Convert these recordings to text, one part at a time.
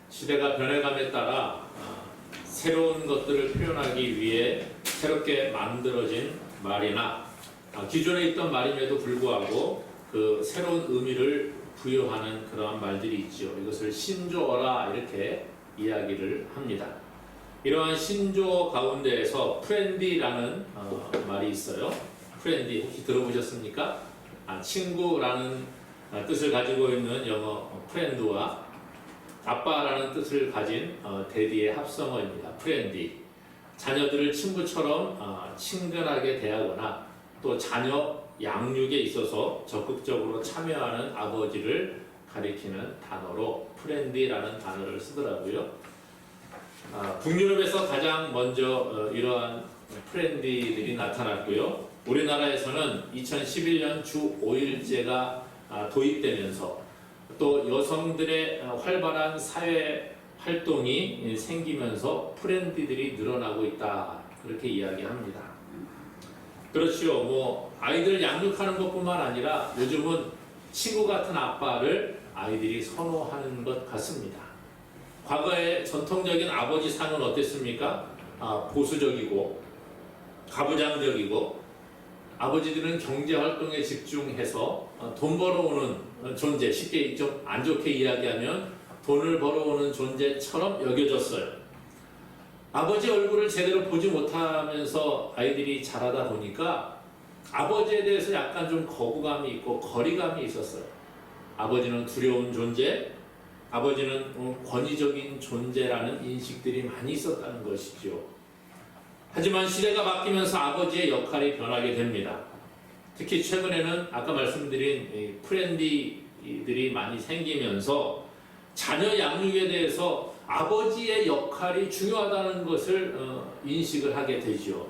시대가 변해감에 따라 새로운 것들을 표현하기 위해 새롭게 만들어진 말이나 기존에 있던 말임에도 불구하고 그 새로운 의미를 부여하는 그러한 말들이 있죠. 이것을 신조어라 이렇게 이야기를 합니다. 이러한 신조어 가운데에서 프렌디라는 말이 있어요. 프렌디 혹시 들어보셨습니까? 친구라는 뜻을 가지고 있는 영어 프렌드와 아빠라는 뜻을 가진 데디의 합성어입니다. 프렌디. 자녀들을 친구처럼 친근하게 대하거나 또 자녀 양육에 있어서 적극적으로 참여하는 아버지를 가리키는 단어로 프렌디라는 단어를 쓰더라고요. 북유럽에서 가장 먼저 이러한 프렌디들이 나타났고요. 우리나라에서는 2011년 주 5일제가 도입되면서 또 여성들의 활발한 사회 활동이 생기면서 프렌디들이 늘어나고 있다. 그렇게 이야기합니다. 그렇죠. 아이들 양육하는 것뿐만 아니라 요즘은 친구 같은 아빠를 아이들이 선호하는 것 같습니다. 과거의 전통적인 아버지 상은 어땠습니까? 보수적이고 가부장적이고 아버지들은 경제활동에 집중해서 돈 벌어오는 존재, 쉽게 좀 안 좋게 이야기하면 돈을 벌어오는 존재처럼 여겨졌어요. 아버지 얼굴을 제대로 보지 못하면서 아이들이 자라다 보니까 아버지에 대해서 약간 좀 거부감이 있고 거리감이 있었어요. 아버지는 두려운 존재, 아버지는 권위적인 존재라는 인식들이 많이 있었다는 것이죠. 하지만 시대가 바뀌면서 아버지의 역할이 변하게 됩니다. 특히 최근에는 아까 말씀드린 프렌디들이 많이 생기면서 자녀 양육에 대해서 아버지의 역할이 중요하다는 것을 인식을 하게 되죠.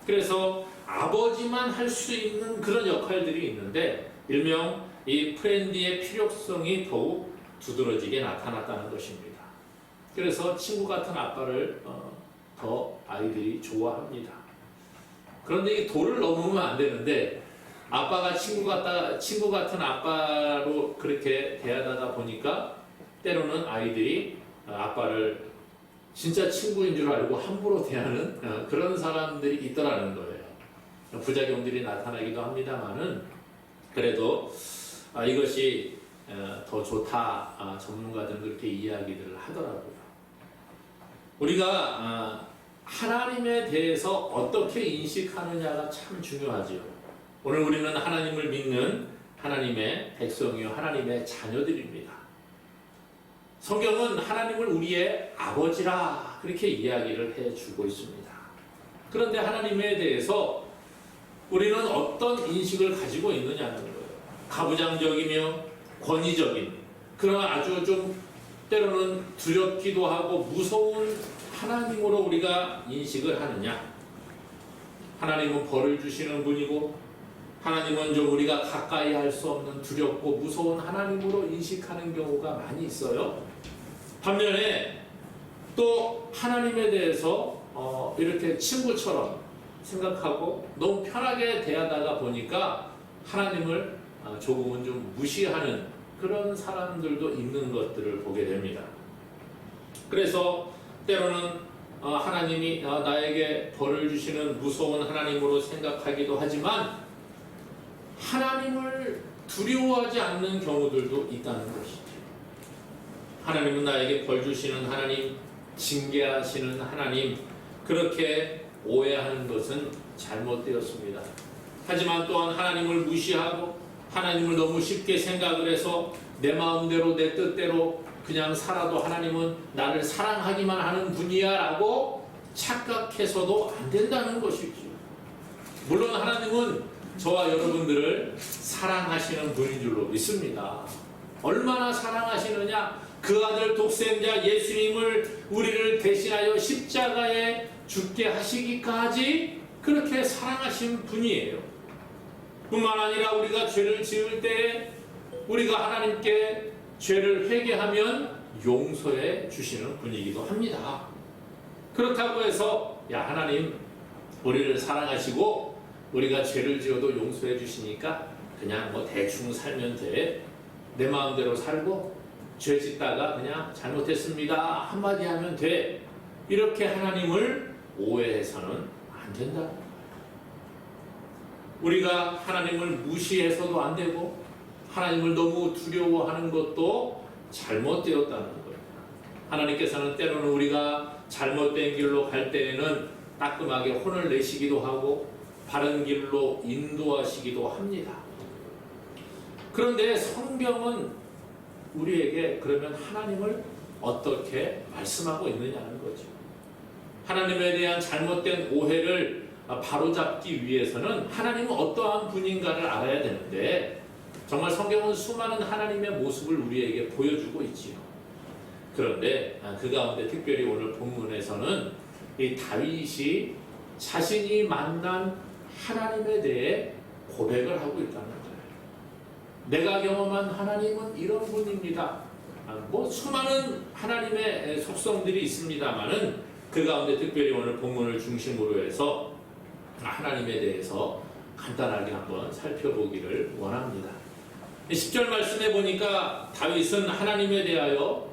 그래서 아버지만 할 수 있는 그런 역할들이 있는데 일명 이 프렌디의 필요성이 더욱 두드러지게 나타났다는 것입니다. 그래서 친구 같은 아빠를 더 아이들이 좋아합니다. 그런데 이 도를 넘으면 안 되는데 아빠가 친구 같은 아빠로 그렇게 대하다가 보니까 때로는 아이들이 아빠를 진짜 친구인 줄 알고 함부로 대하는 그런 사람들이 있더라는 거예요. 부작용들이 나타나기도 합니다만은 그래도 이것이 더 좋다 전문가들은 그렇게 이야기들을 하더라고요. 우리가 하나님에 대해서 어떻게 인식하느냐가 참 중요하죠. 오늘 우리는 하나님을 믿는 하나님의 백성이요 하나님의 자녀들입니다. 성경은 하나님을 우리의 아버지라 그렇게 이야기를 해주고 있습니다. 그런데 하나님에 대해서 우리는 어떤 인식을 가지고 있느냐는 거예요. 가부장적이며 권위적인 그런 아주 좀 때로는 두렵기도 하고 무서운 하나님으로 우리가 인식을 하느냐. 하나님은 벌을 주시는 분이고 하나님은 좀 우리가 가까이 할 수 없는 두렵고 무서운 하나님으로 인식하는 경우가 많이 있어요. 반면에 또 하나님에 대해서 이렇게 친구처럼 생각하고 너무 편하게 대하다가 보니까 하나님을 조금은 좀 무시하는 그런 사람들도 있는 것들을 보게 됩니다. 그래서 때로는 하나님이 나에게 벌을 주시는 무서운 하나님으로 생각하기도 하지만 하나님을 두려워하지 않는 경우들도 있다는 것이죠. 하나님은 나에게 벌 주시는 하나님, 징계하시는 하나님, 그렇게 오해하는 것은 잘못되었습니다. 하지만 또한 하나님을 무시하고 하나님을 너무 쉽게 생각을 해서 내 마음대로 내 뜻대로 그냥 살아도 하나님은 나를 사랑하기만 하는 분이야 라고 착각해서도 안 된다는 것이죠. 물론 하나님은 저와 여러분들을 사랑하시는 분인 줄로 믿습니다. 얼마나 사랑하시느냐? 그 아들 독생자 예수님을 우리를 대신하여 십자가에 죽게 하시기까지 그렇게 사랑하신 분이에요. 뿐만 아니라 우리가 죄를 지을 때에 우리가 하나님께 죄를 회개하면 용서해 주시는 분이기도 합니다. 그렇다고 해서 하나님 우리를 사랑하시고 우리가 죄를 지어도 용서해 주시니까 그냥 대충 살면 돼. 내 마음대로 살고 죄 짓다가 그냥 잘못했습니다 한마디 하면 돼. 이렇게 하나님을 오해해서는 안 된다. 우리가 하나님을 무시해서도 안 되고 하나님을 너무 두려워하는 것도 잘못되었다는 거예요. 하나님께서는 때로는 우리가 잘못된 길로 갈 때에는 따끔하게 혼을 내시기도 하고 바른 길로 인도하시기도 합니다. 그런데 성경은 우리에게 그러면 하나님을 어떻게 말씀하고 있느냐는 거죠. 하나님에 대한 잘못된 오해를 바로잡기 위해서는 하나님은 어떠한 분인가를 알아야 되는데 정말 성경은 수많은 하나님의 모습을 우리에게 보여주고 있지요. 그런데 그 가운데 특별히 오늘 본문에서는 이 다윗이 자신이 만난 하나님에 대해 고백을 하고 있다는 거예요. 내가 경험한 하나님은 이런 분입니다. 뭐 수많은 하나님의 속성들이 있습니다만은 그 가운데 특별히 오늘 본문을 중심으로 해서 하나님에 대해서 간단하게 한번 살펴보기를 원합니다. 10절 말씀해 보니까 다윗은 하나님에 대하여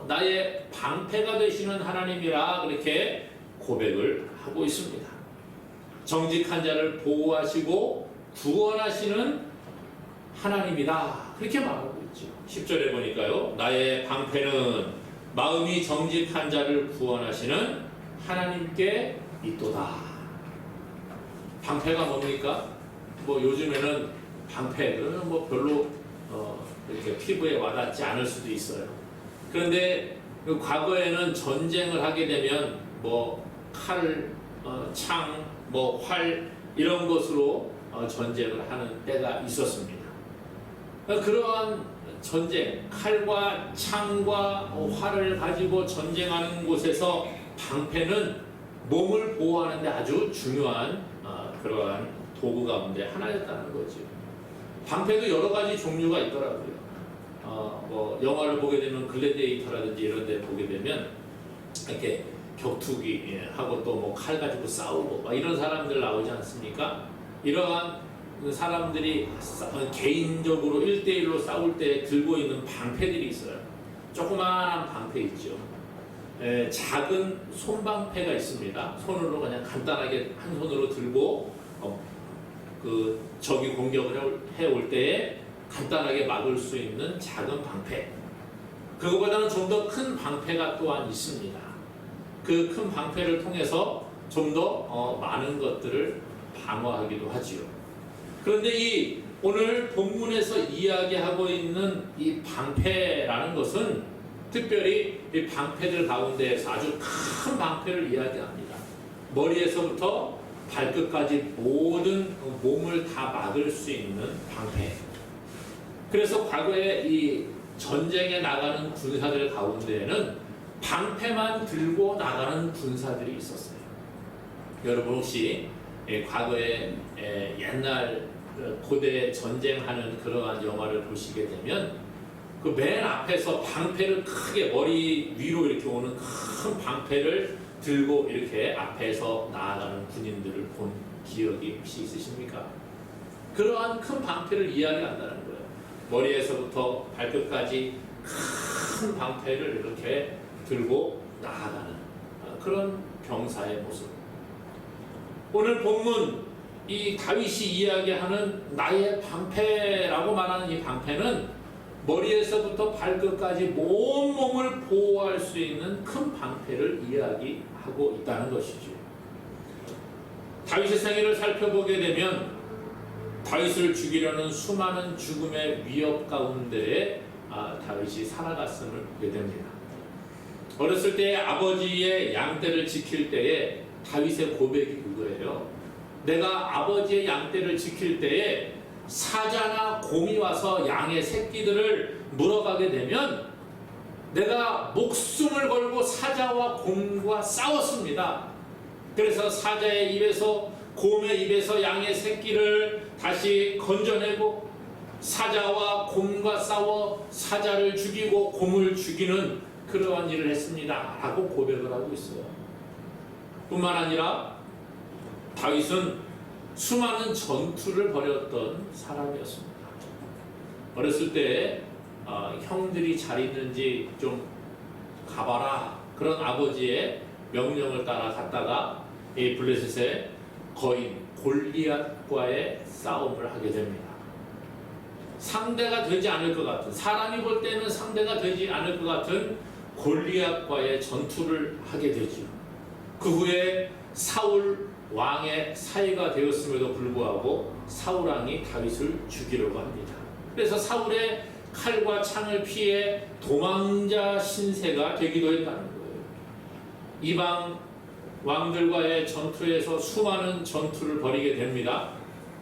나의 방패가 되시는 하나님이라 그렇게 고백을 하고 있습니다. 정직한 자를 보호하시고 구원하시는 하나님이다 그렇게 말하고 있죠. 10절에 보니까요. 나의 방패는 마음이 정직한 자를 구원하시는 하나님께 있도다. 방패가 뭡니까? 뭐 요즘에는 방패 그러면 뭐 별로 이렇게 피부에 와닿지 않을 수도 있어요. 그런데 그 과거에는 전쟁을 하게 되면 뭐 칼, 창, 뭐 활 이런 것으로 전쟁을 하는 때가 있었습니다. 그러한 전쟁, 칼과 창과 활을 가지고 전쟁하는 곳에서 방패는 몸을 보호하는 데 아주 중요한 그러한 도구 가운데 하나였다는 거죠. 방패도 여러 가지 종류가 있더라고요. 뭐 영화를 보게 되면 글래디에이터라든지 이런 데 보게 되면 이렇게 격투기 하고 또 뭐 칼 가지고 싸우고 막 이런 사람들 나오지 않습니까? 이러한 사람들이 개인적으로 1대1로 싸울 때 들고 있는 방패들이 있어요. 조그마한 방패 있죠. 작은 손방패가 있습니다. 손으로 그냥 간단하게 한 손으로 들고 그 적이 공격을 해올 때에 간단하게 막을 수 있는 작은 방패. 그거보다는 좀 더 큰 방패가 또한 있습니다. 그 큰 방패를 통해서 좀 더 많은 것들을 방어하기도 하지요. 그런데 이 오늘 본문에서 이야기하고 있는 이 방패라는 것은 특별히 이 방패들 가운데에서 아주 큰 방패를 이야기합니다. 머리에서부터 발끝까지 모든 몸을 다 막을 수 있는 방패. 그래서 과거에 이 전쟁에 나가는 군사들 가운데에는 방패만 들고 나가는 군사들이 있었어요. 여러분 혹시 과거에 옛날 고대 전쟁하는 그러한 영화를 보시게 되면 그 맨 앞에서 방패를 크게 머리 위로 이렇게 오는 큰 방패를 들고 이렇게 앞에서 나아가는 군인들을 본 기억이 혹시 있으십니까? 그러한 큰 방패를 이야기한다는 거예요. 머리에서부터 발끝까지 큰 방패를 이렇게 들고 나아가는 그런 병사의 모습. 오늘 본문 이 다윗이 이야기하는 나의 방패라고 말하는 이 방패는 머리에서부터 발끝까지 온몸을 보호할 수 있는 큰 방패를 이야기하고 있다는 것이죠. 다윗의 생애를 살펴보게 되면 다윗을 죽이려는 수많은 죽음의 위협 가운데에 다윗이 살아갔음을 보게 됩니다. 어렸을 때 아버지의 양떼를 지킬 때에 다윗의 고백이 그거예요. 내가 아버지의 양떼를 지킬 때에 사자나 곰이 와서 양의 새끼들을 물어가게 되면 내가 목숨을 걸고 사자와 곰과 싸웠습니다. 그래서 사자의 입에서 곰의 입에서 양의 새끼를 다시 건져내고 사자와 곰과 싸워 사자를 죽이고 곰을 죽이는 그러한 일을 했습니다 라고 고백을 하고 있어요. 뿐만 아니라 다윗은 수많은 전투를 벌였던 사람이었습니다. 어렸을 때 형들이 잘 있는지 좀 가봐라. 그런 아버지의 명령을 따라 갔다가 이 블레셋의 거인 골리앗과의 싸움을 하게 됩니다. 상대가 되지 않을 것 같은, 사람이 볼 때는 상대가 되지 않을 것 같은 골리앗과의 전투를 하게 되죠. 그 후에 사울 왕의 사이가 되었음에도 불구하고 사울 왕이 다윗을 죽이려고 합니다. 그래서 사울의 칼과 창을 피해 도망자 신세가 되기도 했다는 거예요. 이방 왕들과의 전투에서 수많은 전투를 벌이게 됩니다.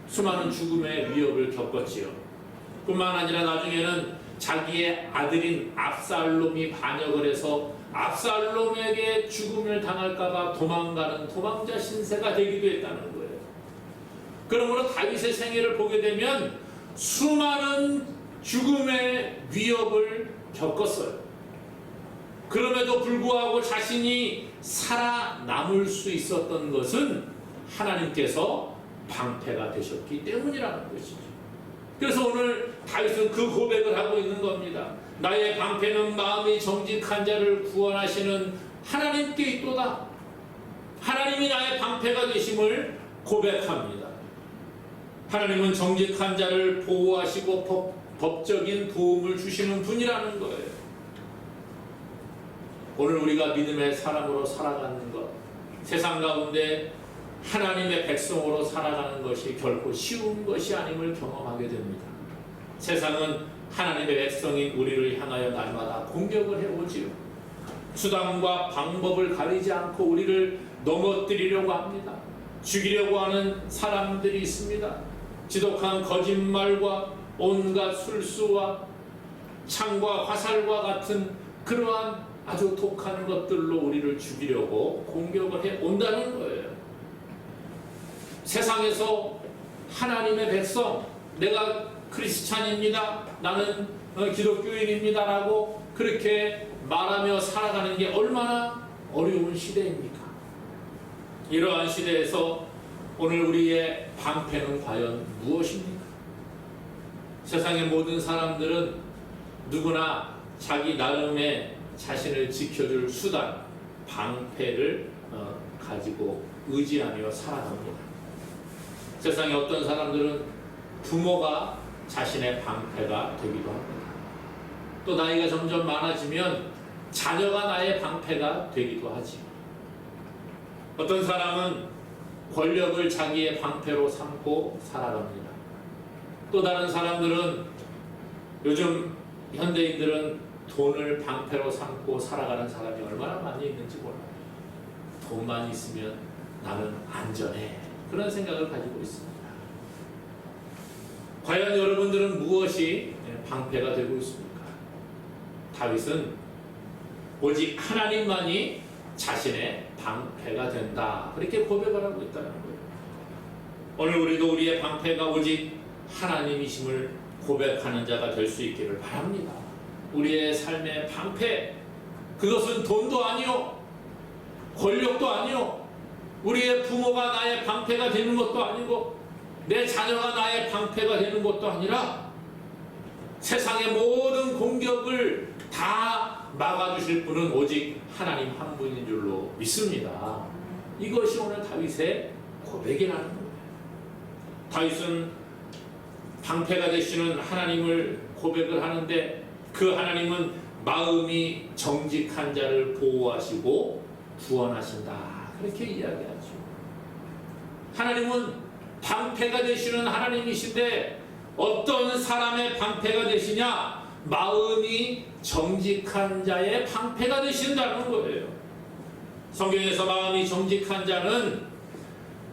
수많은 죽음의 위협을 겪었지요. 뿐만 아니라 나중에는 자기의 아들인 압살롬이 반역을 해서 압살롬에게 죽음을 당할까봐 도망가는 도망자 신세가 되기도 했다는 거예요. 그러므로 다윗의 생애를 보게 되면 수많은 죽음의 위협을 겪었어요. 그럼에도 불구하고 자신이 살아남을 수 있었던 것은 하나님께서 방패가 되셨기 때문이라는 것이죠. 그래서 오늘 다윗은 그 고백을 하고 있는 겁니다. 나의 방패는 마음이 정직한 자를 구원하시는 하나님께 있도다. 하나님이 나의 방패가 되심을 고백합니다. 하나님은 정직한 자를 보호하시고 법적인 도움을 주시는 분이라는 거예요. 오늘 우리가 믿음의 사람으로 살아가는 것, 세상 가운데 하나님의 백성으로 살아가는 것이 결코 쉬운 것이 아님을 경험하게 됩니다. 세상은 하나님의 백성인 우리를 향하여 날마다 공격을 해오지요. 수단과 방법을 가리지 않고 우리를 넘어뜨리려고 합니다. 죽이려고 하는 사람들이 있습니다. 지독한 거짓말과 온갖 술수와 창과 화살과 같은 그러한 아주 독한 것들로 우리를 죽이려고 공격을 해온다는 거예요. 세상에서 하나님의 백성, 내가 크리스찬입니다, 나는 기독교인입니다 라고 그렇게 말하며 살아가는 게 얼마나 어려운 시대입니까? 이러한 시대에서 오늘 우리의 방패는 과연 무엇입니까? 세상의 모든 사람들은 누구나 자기 나름의 자신을 지켜줄 수단, 방패를 가지고 의지하며 살아갑니다. 세상에 어떤 사람들은 부모가 자신의 방패가 되기도 합니다. 또 나이가 점점 많아지면 자녀가 나의 방패가 되기도 하지. 어떤 사람은 권력을 자기의 방패로 삼고 살아갑니다. 또 다른 사람들은, 요즘 현대인들은 돈을 방패로 삼고 살아가는 사람이 얼마나 많이 있는지 몰라요. 돈만 있으면 나는 안전해, 그런 생각을 가지고 있습니다. 과연 여러분들은 무엇이 방패가 되고 있습니까? 다윗은 오직 하나님만이 자신의 방패가 된다, 그렇게 고백을 하고 있다는 거예요. 오늘 우리도 우리의 방패가 오직 하나님이심을 고백하는 자가 될 수 있기를 바랍니다. 우리의 삶의 방패, 그것은 돈도 아니요, 권력도 아니요, 우리의 부모가 나의 방패가 되는 것도 아니고 내 자녀가 나의 방패가 되는 것도 아니라 세상의 모든 공격을 다 막아주실 분은 오직 하나님 한 분인 줄로 믿습니다. 이것이 오늘 다윗의 고백이라는 거예요. 다윗은 방패가 되시는 하나님을 고백을 하는데, 그 하나님은 마음이 정직한 자를 보호하시고 구원하신다, 그렇게 이야기하죠. 하나님은 방패가 되시는 하나님이신데 어떤 사람의 방패가 되시냐? 마음이 정직한 자의 방패가 되신다는 거예요. 성경에서 마음이 정직한 자는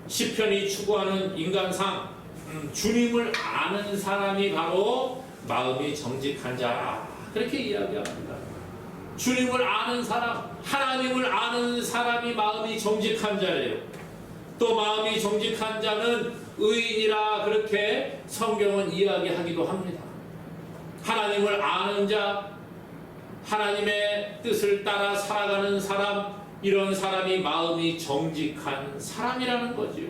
시편이 추구하는 인간상 주님을 아는 사람이 바로 마음이 정직한 자, 그렇게 이야기합니다. 주님을 아는 사람, 하나님을 아는 사람이 마음이 정직한 자예요. 또 마음이 정직한 자는 의인이라 그렇게 성경은 이야기하기도 합니다. 하나님을 아는 자, 하나님의 뜻을 따라 살아가는 사람, 이런 사람이 마음이 정직한 사람이라는 거지요.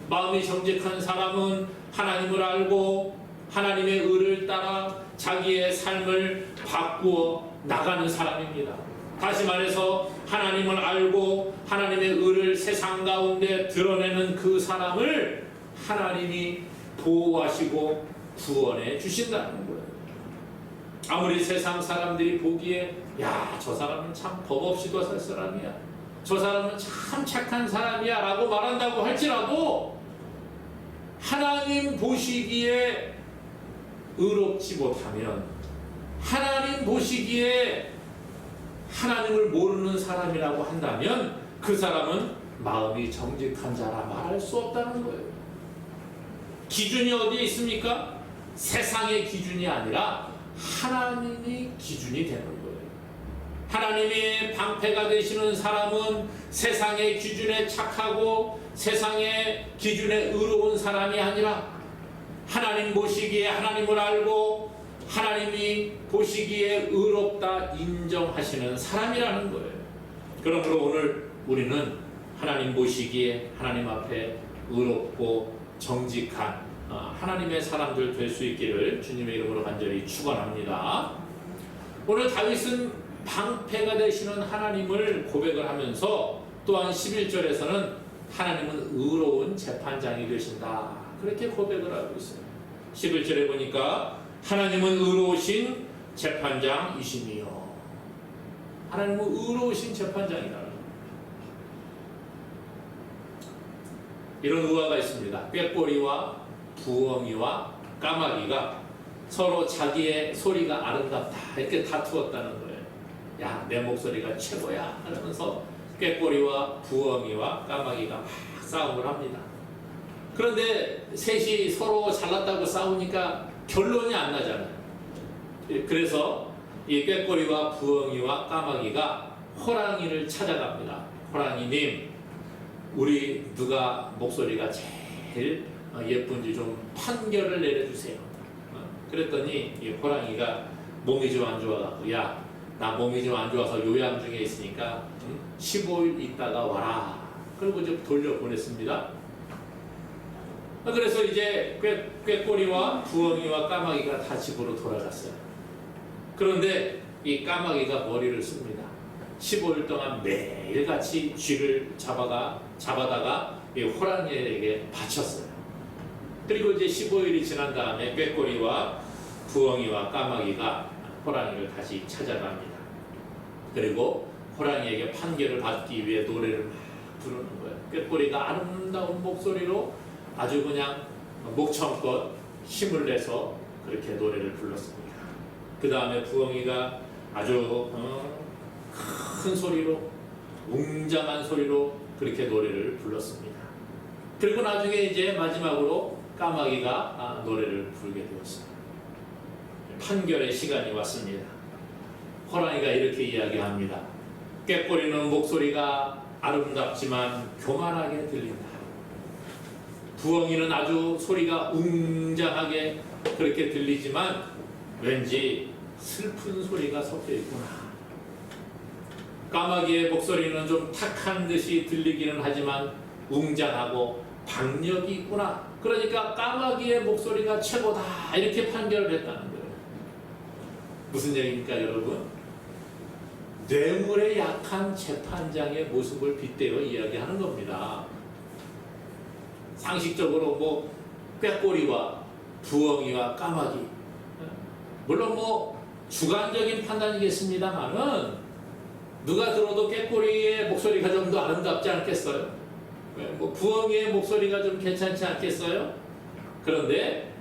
마음이 정직한 사람은 하나님을 알고 하나님의 의를 따라 자기의 삶을 바꾸어 나가는 사람입니다. 다시 말해서 하나님을 알고 하나님의 의를 세상 가운데 드러내는 그 사람을 하나님이 보호하시고 구원해 주신다는 거예요. 아무리 세상 사람들이 보기에 야, 저 사람은 참 법 없이도 살 사람이야, 저 사람은 참 착한 사람이야 라고 말한다고 할지라도 하나님 보시기에 의롭지 못하면, 하나님 보시기에 하나님을 모르는 사람이라고 한다면 그 사람은 마음이 정직한 자라 말할 수 없다는 거예요. 기준이 어디에 있습니까? 세상의 기준이 아니라 하나님이 기준이 되는 거예요. 하나님의 방패가 되시는 사람은 세상의 기준에 착하고 세상의 기준에 의로운 사람이 아니라 하나님 보시기에 하나님을 알고 하나님이 보시기에 의롭다 인정하시는 사람이라는 거예요. 그러므로 오늘 우리는 하나님 보시기에 하나님 앞에 의롭고 정직한 하나님의 사람들 될 수 있기를 주님의 이름으로 간절히 축원합니다. 오늘 다윗은 방패가 되시는 하나님을 고백을 하면서 또한 11절에서는 하나님은 의로운 재판장이 되신다, 그렇게 고백을 하고 있어요. 11절에 보니까 하나님은 의로우신 재판장이시니요. 하나님은 의로우신 재판장이라는 거예요. 이런 우화가 있습니다. 꾀꼬리와 부엉이와 까마귀가 서로 자기의 소리가 아름답다 이렇게 다투었다는 거예요. 야, 내 목소리가 최고야 하면서 꾀꼬리와 부엉이와 까마귀가 막 싸움을 합니다. 그런데 셋이 서로 잘났다고 싸우니까 결론이 안 나잖아요. 그래서 이 꾀꼬리와 부엉이와 까마귀가 호랑이를 찾아갑니다. 호랑이님, 우리 누가 목소리가 제일 예쁜지 좀 판결을 내려주세요. 그랬더니 이 호랑이가 몸이 좀 안 좋아갖고, 야, 나 몸이 좀 안 좋아서 요양 중에 있으니까 15일 있다가 와라. 그리고 좀 돌려보냈습니다. 그래서 이제 꾀꼬리와 부엉이와 까마귀가 다 집으로 돌아갔어요. 그런데 이 까마귀가 머리를 씁니다. 15일 동안 매일같이 쥐를 잡아다가 이 호랑이에게 바쳤어요. 그리고 이제 15일이 지난 다음에 꾀꼬리와 부엉이와 까마귀가 호랑이를 다시 찾아갑니다. 그리고 호랑이에게 판결을 받기 위해 노래를 막 부르는 거예요. 꾀꼬리가 아름다운 목소리로 아주 그냥 목청껏 힘을 내서 그렇게 노래를 불렀습니다. 그 다음에 부엉이가 아주 큰 소리로, 웅장한 소리로 그렇게 노래를 불렀습니다. 그리고 나중에 이제 마지막으로 까마귀가 노래를 부르게 되었습니다. 판결의 시간이 왔습니다. 호랑이가 이렇게 이야기합니다. 꾀꼬리는 목소리가 아름답지만 교만하게 들린다. 부엉이는 아주 소리가 웅장하게 그렇게 들리지만 왠지 슬픈 소리가 섞여 있구나. 까마귀의 목소리는 좀 탁한 듯이 들리기는 하지만 웅장하고 박력이 있구나. 그러니까 까마귀의 목소리가 최고다, 이렇게 판결을 했다는 거예요. 무슨 얘기입니까, 여러분? 뇌물에 약한 재판장의 모습을 빗대어 이야기하는 겁니다. 상식적으로 뭐 꾀꼬리와 부엉이와 까마귀, 물론 뭐 주관적인 판단이겠습니다만은 누가 들어도 꾀꼬리의 목소리가 좀 더 아름답지 않겠어요? 뭐 부엉이의 목소리가 좀 괜찮지 않겠어요? 그런데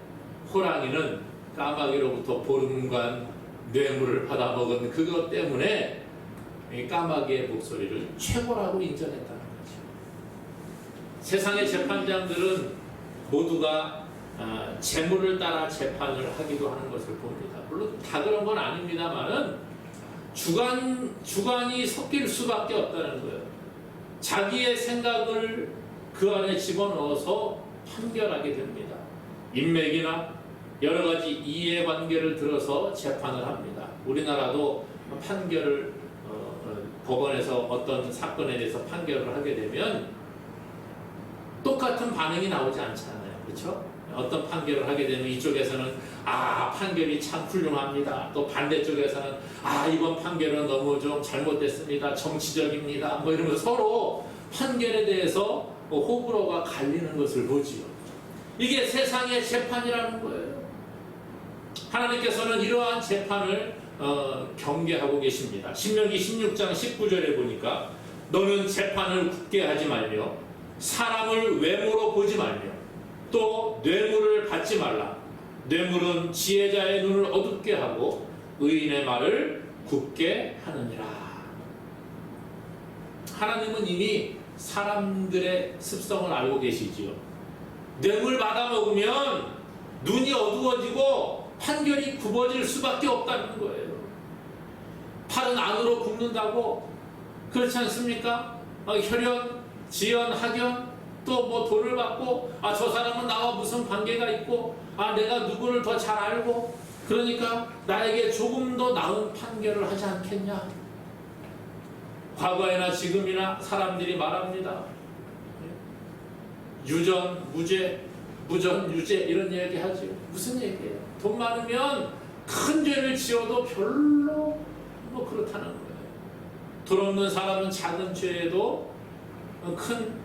호랑이는 까마귀로부터 보름간 뇌물을 받아먹은 그것 때문에 까마귀의 목소리를 최고라고 인정했다는 거죠. 세상의 재판장들은 모두가 재물을 따라 재판을 하기도 하는 것을 봅니다. 물론 다 그런 건 아닙니다만은 주관이 섞일 수밖에 없다는 거예요. 자기의 생각을 그 안에 집어넣어서 판결하게 됩니다. 인맥이나 여러 가지 이해관계를 들어서 재판을 합니다. 우리나라도 판결을 법원에서 어떤 사건에 대해서 판결을 하게 되면 똑같은 반응이 나오지 않잖아요. 그렇죠? 어떤 판결을 하게 되면 이쪽에서는 판결이 참 훌륭합니다. 또 반대쪽에서는 이번 판결은 너무 좀 잘못됐습니다. 정치적입니다. 뭐 이러면서 서로 판결에 대해서 호불호가 갈리는 것을 보지요. 이게 세상의 재판이라는 거예요. 하나님께서는 이러한 재판을 경계하고 계십니다. 신명기 16장 19절에 보니까 너는 재판을 굳게 하지 말며 사람을 외모로 보지 말며 또 뇌물을 받지 말라. 뇌물은 지혜자의 눈을 어둡게 하고 의인의 말을 굳게 하느니라. 하나님은 이미 사람들의 습성을 알고 계시지요. 뇌물 받아먹으면 눈이 어두워지고 판결이 굽어질 수밖에 없다는 거예요. 팔은 안으로 굽는다고 그렇지 않습니까? 혈연, 지연, 학연 또 뭐 돈을 받고 저 사람은 나와 무슨 관계가 있고 내가 누구를 더 잘 알고 그러니까 나에게 조금 더 나은 판결을 하지 않겠냐. 과거에나 지금이나 사람들이 말합니다. 유전, 무죄, 무전, 유죄 이런 얘기 하죠. 무슨 얘기예요? 돈 많으면 큰 죄를 지어도 별로 뭐 그렇다는 거예요. 돈 없는 사람은 작은 죄에도 큰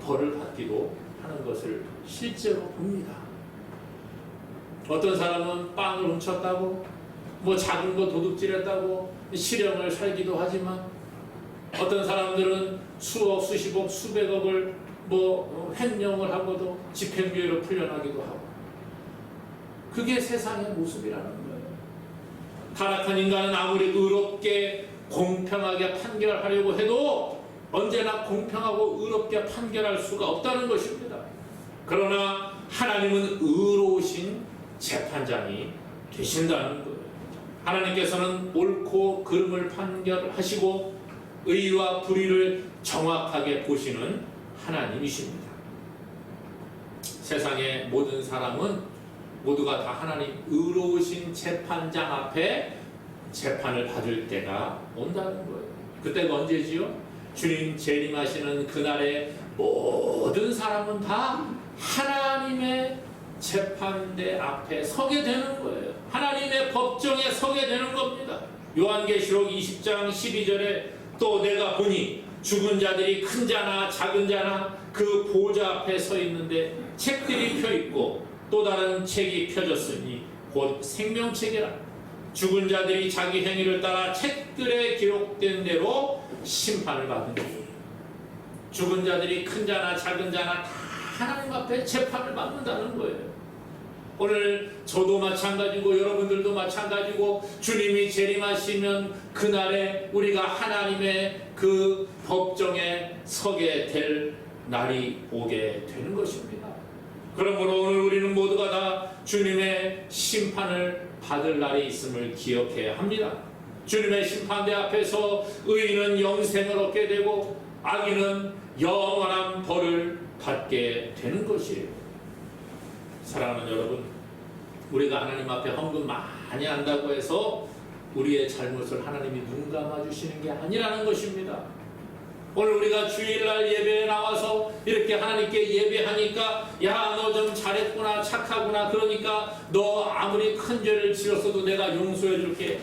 벌을 받기도 하는 것을 실제로 봅니다. 어떤 사람은 빵을 훔쳤다고 뭐 작은 거 도둑질했다고 실형을 살기도 하지만 어떤 사람들은 수억, 수십억, 수백억을 뭐 횡령을 하고도 집행유예로 풀려나기도 하고 그게 세상의 모습이라는 거예요. 타락한 인간은 아무리 의롭게 공평하게 판결하려고 해도 언제나 공평하고 의롭게 판결할 수가 없다는 것입니다. 그러나 하나님은 의로우신 재판장이 되신다는 거예요. 하나님께서는 옳고 그름을 판결하시고 의와 불의를 정확하게 보시는 하나님이십니다. 세상의 모든 사람은 모두가 다 하나님 의로우신 재판장 앞에 재판을 받을 때가 온다는 거예요. 그때가 언제지요? 주님 재림하시는 그날에 모든 사람은 다 하나님의 재판대 앞에 서게 되는 거예요. 하나님의 법정에 서게 되는 겁니다. 요한계시록 20장 12절에 또 내가 보니 죽은 자들이 큰 자나 작은 자나 그 보좌 앞에 서 있는데 책들이 펴 있고 또 다른 책이 펴졌으니 곧 생명책이라. 죽은 자들이 자기 행위를 따라 책들에 기록된 대로 심판을 받으니 죽은 자들이 큰 자나 작은 자나 다 하나님 앞에 재판을 받는다는 거예요. 오늘 저도 마찬가지고 여러분들도 마찬가지고 주님이 재림하시면 그날에 우리가 하나님의 그 법정에 서게 될 날이 오게 되는 것입니다. 그러므로 오늘 우리는 모두가 다 주님의 심판을 받을 날이 있음을 기억해야 합니다. 주님의 심판대 앞에서 의인은 영생을 얻게 되고 악인은 영원한 벌을 받게 되는 것이에요. 사랑하는 여러분, 우리가 하나님 앞에 헌금 많이 한다고 해서 우리의 잘못을 하나님이 눈 감아주시는 게 아니라는 것입니다. 오늘 우리가 주일날 예배에 나와서 이렇게 하나님께 예배하니까 야, 너 좀 잘했구나, 착하구나, 그러니까 너 아무리 큰 죄를 지었어도 내가 용서해 줄게.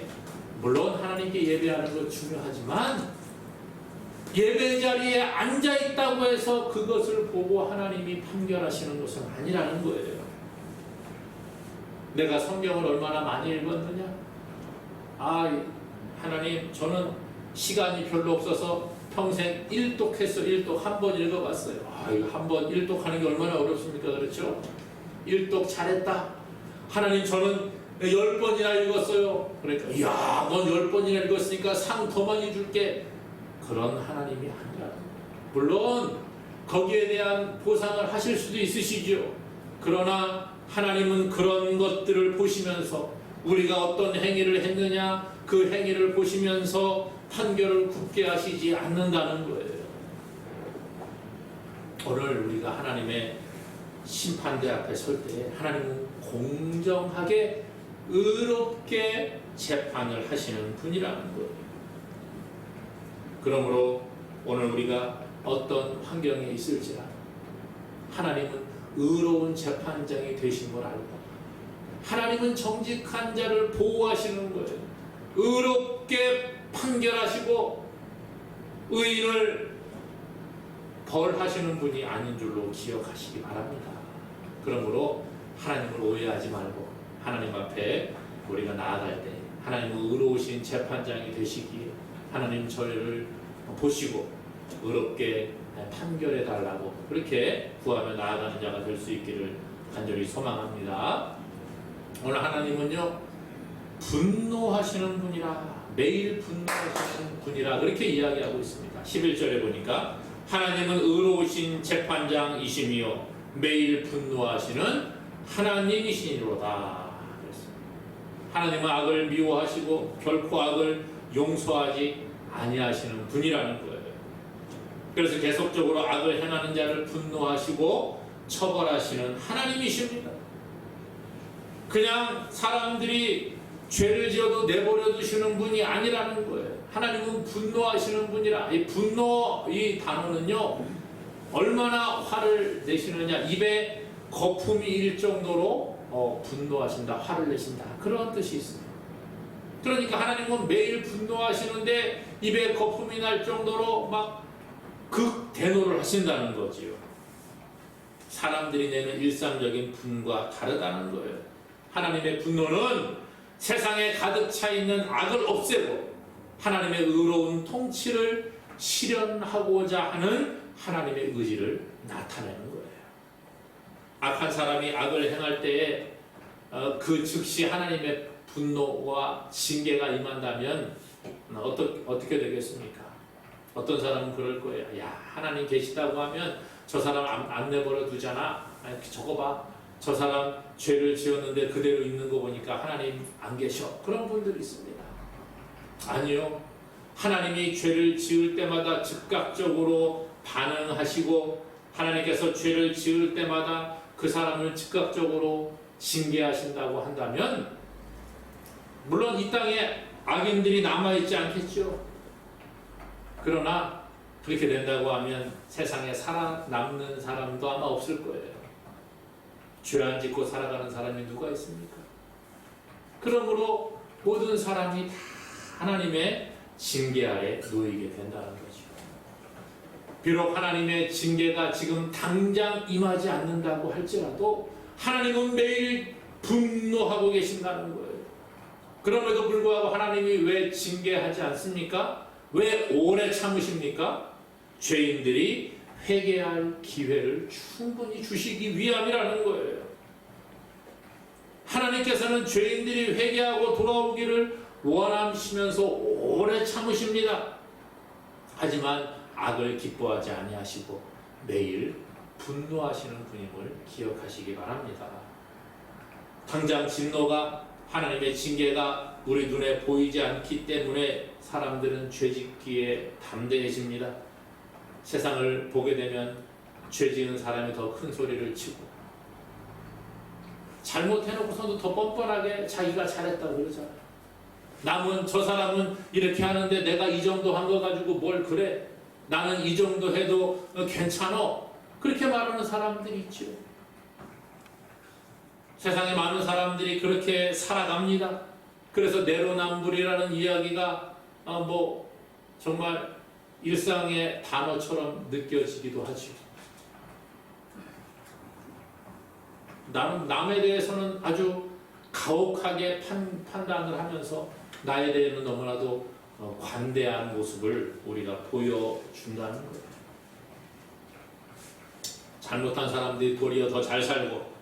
물론 하나님께 예배하는 건 중요하지만 예배 자리에 앉아있다고 해서 그것을 보고 하나님이 판결하시는 것은 아니라는 거예요. 내가 성경을 얼마나 많이 읽었느냐? 하나님, 저는 시간이 별로 없어서 평생 일독했어. 일독 한 번 읽어봤어요. 이거 한 번 일독하는 게 얼마나 어렵습니까? 그렇죠? 일독 잘했다. 하나님, 저는 10번이나 읽었어요. 그러니까 이야, 넌 10번이나 읽었으니까 상 더 많이 줄게. 그런 하나님이 아니라, 물론 거기에 대한 보상을 하실 수도 있으시죠. 그러나 하나님은 그런 것들을 보시면서 우리가 어떤 행위를 했느냐, 그 행위를 보시면서 판결을 굳게 하시지 않는다는 거예요. 오늘 우리가 하나님의 심판대 앞에 설 때 하나님은 공정하게 의롭게 재판을 하시는 분이라는 거예요. 그러므로 오늘 우리가 어떤 환경에 있을지라 하나님은 의로운 재판장이 되신 걸 알고, 하나님은 정직한 자를 보호하시는 거예요. 의롭게 판결하시고 의인을 벌하시는 분이 아닌 줄로 기억하시기 바랍니다. 그러므로 하나님을 오해하지 말고 하나님 앞에 우리가 나아갈 때 하나님은 의로우신 재판장이 되시기에 하나님 저희를 보시고 의롭게 판결해 달라고 그렇게 구하며 나아가는 자가 될 수 있기를 간절히 소망합니다. 오늘 하나님은요, 분노하시는 분이라, 매일 분노하시는 분이라 그렇게 이야기하고 있습니다. 11절에 보니까 하나님은 의로우신 재판장이시며 매일 분노하시는 하나님이시니로다. 하나님은 악을 미워하시고 결코 악을 용서하지 아니하시는 분이라는 거예요. 그래서 계속적으로 악을 행하는 자를 분노하시고 처벌하시는 하나님이십니다. 그냥 사람들이 죄를 지어도 내버려 두시는 분이 아니라는 거예요. 하나님은 분노하시는 분이라. 이 분노, 이 단어는요, 얼마나 화를 내시느냐, 입에 거품이 일 정도로 분노하신다, 화를 내신다, 그런 뜻이 있습니다. 그러니까 하나님은 매일 분노하시는데 입에 거품이 날 정도로 막 극대노를 하신다는 거지요. 사람들이 내는 일상적인 분과 다르다는 거예요. 하나님의 분노는 세상에 가득 차 있는 악을 없애고 하나님의 의로운 통치를 실현하고자 하는 하나님의 의지를 나타내는 거예요. 악한 사람이 악을 행할 때에 그 즉시 하나님의 분노와 징계가 임한다면 어떻게 되겠습니까? 어떤 사람은 그럴 거예요. 야, 하나님 계시다고 하면 저 사람 안 내버려 두잖아. 저거 봐. 저 사람 죄를 지었는데 그대로 있는 거 보니까 하나님 안 계셔. 그런 분들이 있습니다. 아니요. 하나님이 죄를 지을 때마다 즉각적으로 반응하시고 하나님께서 죄를 지을 때마다 그 사람을 즉각적으로 징계하신다고 한다면 물론 이 땅에 악인들이 남아있지 않겠죠. 그러나 그렇게 된다고 하면 세상에 살아남는 사람도 아마 없을 거예요. 죄 안 짓고 살아가는 사람이 누가 있습니까? 그러므로 모든 사람이 다 하나님의 징계 아래 놓이게 된다는 거죠. 비록 하나님의 징계가 지금 당장 임하지 않는다고 할지라도 하나님은 매일 분노하고 계신다는 거예요. 그럼에도 불구하고 하나님이 왜 징계하지 않습니까? 왜 오래 참으십니까? 죄인들이 회개할 기회를 충분히 주시기 위함이라는 거예요. 하나님께서는 죄인들이 회개하고 돌아오기를 원하시면서 오래 참으십니다. 하지만 악을 기뻐하지 아니하시고 매일 분노하시는 분임을 기억하시기 바랍니다. 당장 진노가 하나님의 징계가 우리 눈에 보이지 않기 때문에 사람들은 죄짓기에 담대해집니다. 세상을 보게 되면 죄지은 사람이 더 큰 소리를 치고 잘못해놓고서도 더 뻔뻔하게 자기가 잘했다고 그러잖아요. 남은 저 사람은 이렇게 하는데 내가 이 정도 한 거 가지고 뭘 그래? 나는 이 정도 해도 괜찮어. 그렇게 말하는 사람들이 있죠. 세상에 많은 사람들이 그렇게 살아갑니다. 그래서 내로남불이라는 이야기가 정말 일상의 단어처럼 느껴지기도 하죠. 남에 대해서는 아주 가혹하게 판단을 하면서 나에 대해서는 너무나도 관대한 모습을 우리가 보여준다는 거예요. 잘못한 사람들이 도리어 더 잘 살고,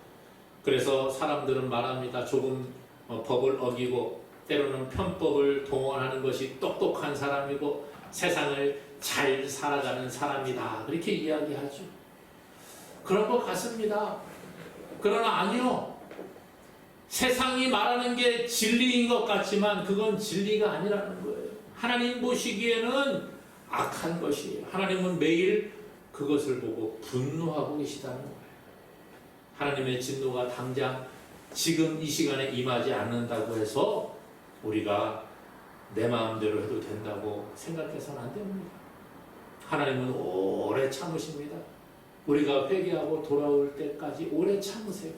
그래서 사람들은 말합니다. 조금 법을 어기고 때로는 편법을 동원하는 것이 똑똑한 사람이고 세상을 잘 살아가는 사람이다. 그렇게 이야기하죠. 그런 것 같습니다. 그러나 아니요. 세상이 말하는 게 진리인 것 같지만 그건 진리가 아니라는 거예요. 하나님 보시기에는 악한 것이에요. 하나님은 매일 그것을 보고 분노하고 계시다는 거예요. 하나님의 진노가 당장 지금 이 시간에 임하지 않는다고 해서 우리가 내 마음대로 해도 된다고 생각해서는 안 됩니다. 하나님은 오래 참으십니다. 우리가 회개하고 돌아올 때까지 오래 참으세요.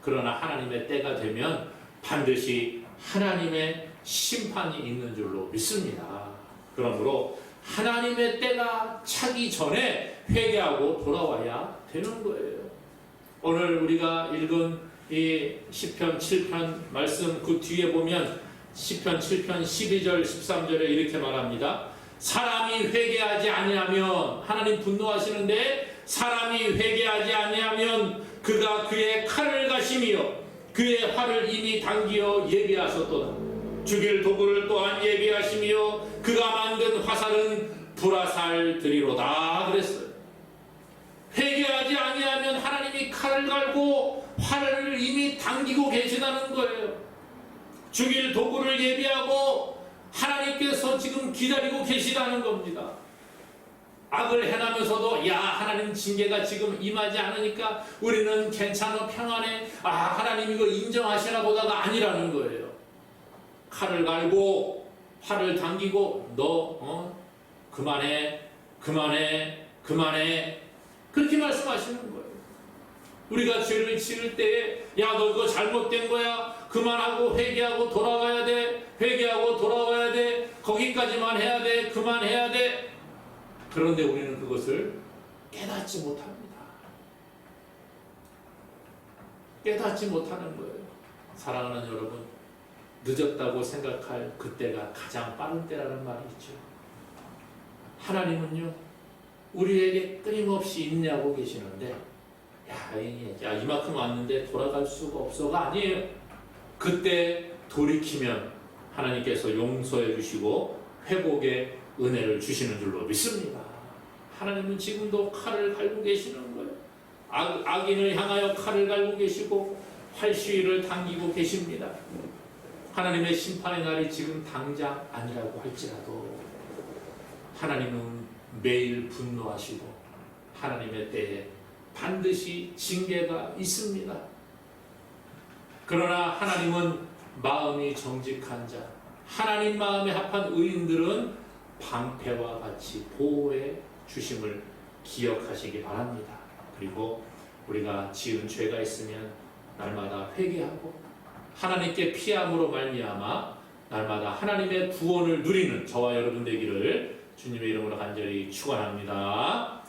그러나 하나님의 때가 되면 반드시 하나님의 심판이 있는 줄로 믿습니다. 그러므로 하나님의 때가 차기 전에 회개하고 돌아와야 되는 거예요. 오늘 우리가 읽은 이 시편 7편 말씀 그 뒤에 보면 시편 7편 12절 13절에 이렇게 말합니다. 사람이 회개하지 아니하면, 하나님 분노하시는데 사람이 회개하지 아니하면 그가 그의 칼을 가시며 그의 활을 이미 당기어 예비하셨도다. 죽일 도구를 또한 예비하시며 그가 만든 화살은 불화살 들이로다 그랬어요. 회개하지 아니하면 하나님이 칼을 갈고 활을 이미 당기고 계시다는 거예요. 죽일 도구를 예비하고 하나님께서 지금 기다리고 계시다는 겁니다. 악을 행하면서도 야 하나님 징계가 지금 임하지 않으니까 우리는 괜찮아 평안해, 아 하나님 이거 인정하시나 보다가 아니라는 거예요. 칼을 갈고 활을 당기고 너 그만해 그렇게 말씀하시는 거예요. 우리가 죄를 지을 때에 야 너 그거 잘못된 거야, 그만하고 회개하고 돌아와야 돼, 회개하고 돌아와야 돼, 거기까지만 해야 돼, 그만해야 돼. 그런데 우리는 그것을 깨닫지 못합니다. 깨닫지 못하는 거예요. 사랑하는 여러분, 늦었다고 생각할 그때가 가장 빠른 때라는 말이 있죠. 하나님은요 우리에게 끊임없이 인내하고 계시는데 야 이만큼 왔는데 돌아갈 수가 없어가 아니에요. 그때 돌이키면 하나님께서 용서해 주시고 회복의 은혜를 주시는 줄로 믿습니다. 하나님은 지금도 칼을 갈고 계시는 거예요. 악인을 향하여 칼을 갈고 계시고 활시위를 당기고 계십니다. 하나님의 심판의 날이 지금 당장 아니라고 할지라도 하나님은 매일 분노하시고 하나님의 때에 반드시 징계가 있습니다. 그러나 하나님은 마음이 정직한 자, 하나님 마음에 합한 의인들은 방패와 같이 보호해 주심을 기억하시기 바랍니다. 그리고 우리가 지은 죄가 있으면 날마다 회개하고 하나님께 피함으로 말미암아 날마다 하나님의 구원을 누리는 저와 여러분 되기를 주님의 이름으로 간절히 축원합니다.